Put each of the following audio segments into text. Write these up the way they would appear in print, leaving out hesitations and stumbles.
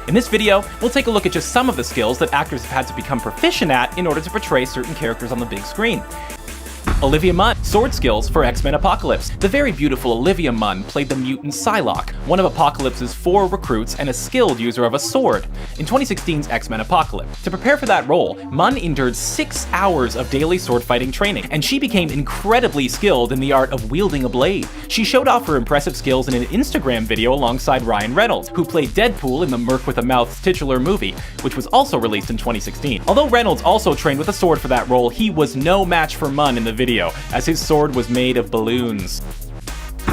In this video, we'll take a look at just some of the skills that actors have had to become proficient at in order to portray certain characters on the big screen. Olivia Munn, sword skills for X-Men Apocalypse. The very beautiful Olivia Munn played the mutant Psylocke, one of Apocalypse's 4 recruits and a skilled user of a sword, in 2016's X-Men Apocalypse. To prepare for that role, Munn endured 6 hours of daily sword fighting training, and she became incredibly skilled in the art of wielding a blade. She showed off her impressive skills in an Instagram video alongside Ryan Reynolds, who played Deadpool in the Merc with a Mouth's titular movie, which was also released in 2016. Although Reynolds also trained with a sword for that role, he was no match for Munn in the video, as his sword was made of balloons.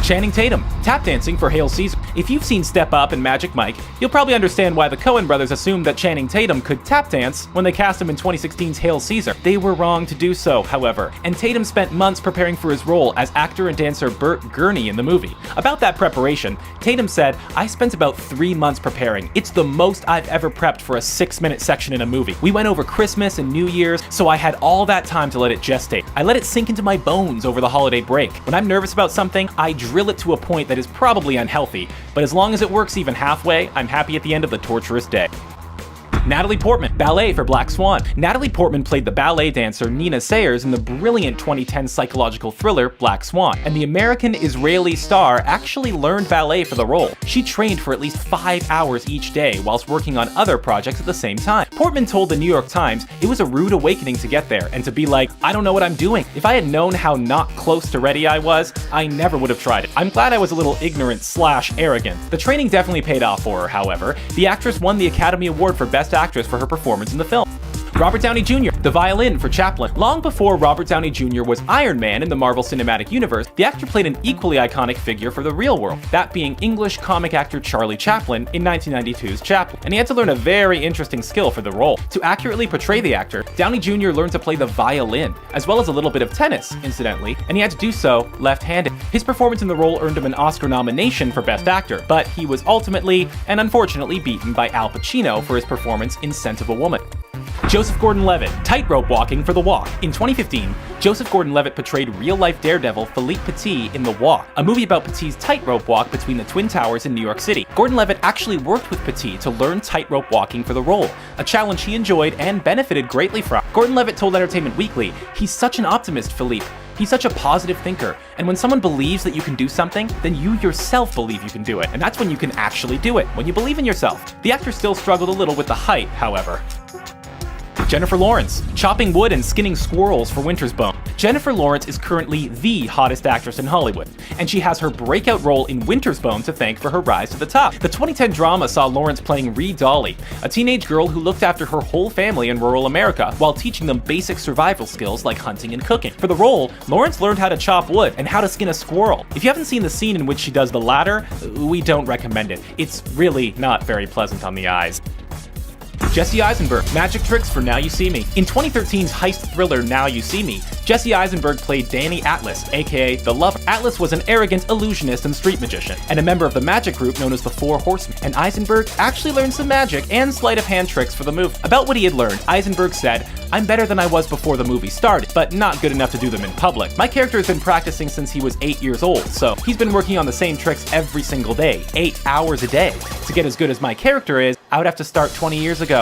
Channing Tatum, tap dancing for Hail Caesar. If you've seen Step Up and Magic Mike, you'll probably understand why the Coen brothers assumed that Channing Tatum could tap dance when they cast him in 2016's Hail Caesar. They were wrong to do so, however, and Tatum spent months preparing for his role as actor and dancer Bert Gurney in the movie. About that preparation, Tatum said, "I spent about 3 months preparing. It's the most I've ever prepped for a 6-minute section in a movie. We went over Christmas and New Year's, so I had all that time to let it gestate. I let it sink into my bones over the holiday break. When I'm nervous about something, I drill it to a point that is probably unhealthy, but as long as it works even halfway, I'm happy at the end of the torturous day." Natalie Portman, ballet for Black Swan. Natalie Portman played the ballet dancer Nina Sayers in the brilliant 2010 psychological thriller Black Swan, and the American-Israeli star actually learned ballet for the role. She trained for at least 5 hours each day whilst working on other projects at the same time. Portman told the New York Times it was a rude awakening to get there and to be like, "I don't know what I'm doing. If I had known how not close to ready I was, I never would have tried it. I'm glad I was a little ignorant/arrogant." The training definitely paid off for her, however. The actress won the Academy Award for Best Actress for her performance in the film. Robert Downey Jr., the violin for Chaplin. Long before Robert Downey Jr. was Iron Man in the Marvel Cinematic Universe, the actor played an equally iconic figure for the real world, that being English comic actor Charlie Chaplin in 1992's Chaplin, and he had to learn a very interesting skill for the role. To accurately portray the actor, Downey Jr. learned to play the violin, as well as a little bit of tennis, incidentally, and he had to do so left-handed. His performance in the role earned him an Oscar nomination for Best Actor, but he was ultimately, and unfortunately, beaten by Al Pacino for his performance in Scent of a Woman. Joseph Gordon-Levitt, tightrope walking for The Walk. In 2015, Joseph Gordon-Levitt portrayed real-life daredevil Philippe Petit in The Walk, a movie about Petit's tightrope walk between the Twin Towers in New York City. Gordon-Levitt actually worked with Petit to learn tightrope walking for the role, a challenge he enjoyed and benefited greatly from. Gordon-Levitt told Entertainment Weekly, "He's such an optimist, Philippe. He's such a positive thinker, and when someone believes that you can do something, then you yourself believe you can do it, and that's when you can actually do it, when you believe in yourself." The actor still struggled a little with the height, however. Jennifer Lawrence, chopping wood and skinning squirrels for Winter's Bone. Jennifer Lawrence is currently the hottest actress in Hollywood, and she has her breakout role in Winter's Bone to thank for her rise to the top. The 2010 drama saw Lawrence playing Ree Dolly, a teenage girl who looked after her whole family in rural America while teaching them basic survival skills like hunting and cooking. For the role, Lawrence learned how to chop wood and how to skin a squirrel. If you haven't seen the scene in which she does the latter, we don't recommend it. It's really not very pleasant on the eyes. Jesse Eisenberg, magic tricks for Now You See Me. In 2013's heist thriller Now You See Me, Jesse Eisenberg played Danny Atlas, aka The Lover. Atlas was an arrogant illusionist and street magician, and a member of the magic group known as the Four Horsemen, and Eisenberg actually learned some magic and sleight of hand tricks for the movie. About what he had learned, Eisenberg said, "I'm better than I was before the movie started, but not good enough to do them in public. My character has been practicing since he was 8 years old, so he's been working on the same tricks every single day, 8 hours a day. To get as good as my character is, I would have to start 20 years ago."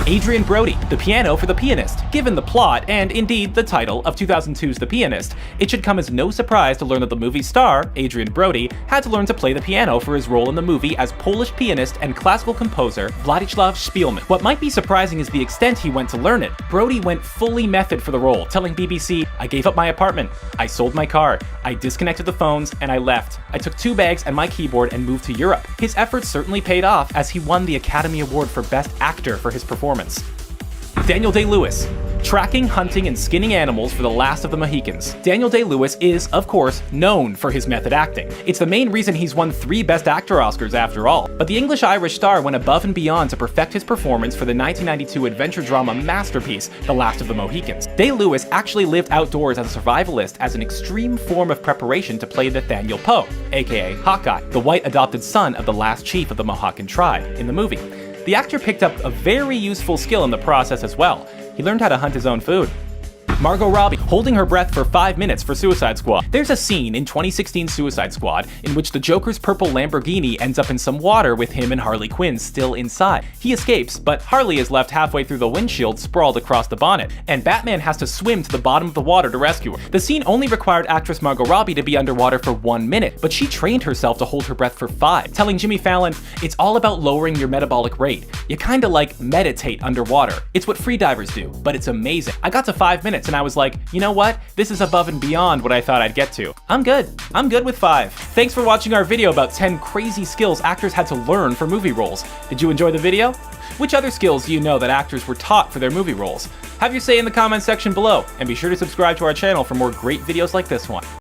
Adrian Brody, The Piano for the Pianist. Given the plot, and indeed the title, of 2002's The Pianist, it should come as no surprise to learn that the movie's star, Adrian Brody, had to learn to play the piano for his role in the movie as Polish pianist and classical composer Władysław Szpilman. What might be surprising is the extent he went to learn it. Brody went fully method for the role, telling BBC, "I gave up my apartment, I sold my car, I disconnected the phones, and I left. I took 2 bags and my keyboard and moved to Europe." His efforts certainly paid off, as he won the Academy Award for Best Actor for his performance. Daniel Day-Lewis, tracking, hunting, and skinning animals for The Last of the Mohicans. Daniel Day-Lewis is, of course, known for his method acting. It's the main reason he's won 3 Best Actor Oscars after all. But the English-Irish star went above and beyond to perfect his performance for the 1992 adventure drama masterpiece, The Last of the Mohicans. Day-Lewis actually lived outdoors as a survivalist as an extreme form of preparation to play Nathaniel Poe, aka Hawkeye, the white adopted son of the last chief of the Mohawken tribe, in the movie. The actor picked up a very useful skill in the process as well. He learned how to hunt his own food. Margot Robbie holding her breath for 5 minutes for Suicide Squad. There's a scene in 2016 Suicide Squad in which the Joker's purple Lamborghini ends up in some water with him and Harley Quinn still inside. He escapes, but Harley is left halfway through the windshield sprawled across the bonnet, and Batman has to swim to the bottom of the water to rescue her. The scene only required actress Margot Robbie to be underwater for 1 minute, but she trained herself to hold her breath for 5, telling Jimmy Fallon, "It's all about lowering your metabolic rate. You kinda like meditate underwater. It's what freedivers do, but it's amazing." I got to 5 minutes and I was like, you know what? This is above and beyond what I thought I'd get to. I'm good. I'm good with 5. Thanks for watching our video about 10 crazy skills actors had to learn for movie roles. Did you enjoy the video? Which other skills do you know that actors were taught for their movie roles? Have your say in the comments section below, and be sure to subscribe to our channel for more great videos like this one.